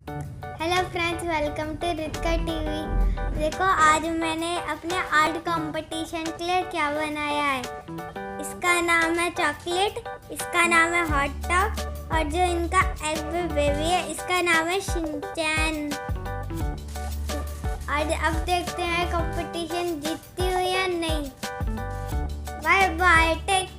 Hello friends, welcome to Ritka TV. देखो, आज मैंने अपने आर्ट कंपटीशन के लिए क्या बनाया है। इसका नाम है चॉकलेट, इसका नाम है हॉट टॉप और जो इनका एग बेबी है इसका नाम है शिनचैन। आज अब देखते हैं कंपटीशन जीतती हूँ या नहीं। Bye bye, take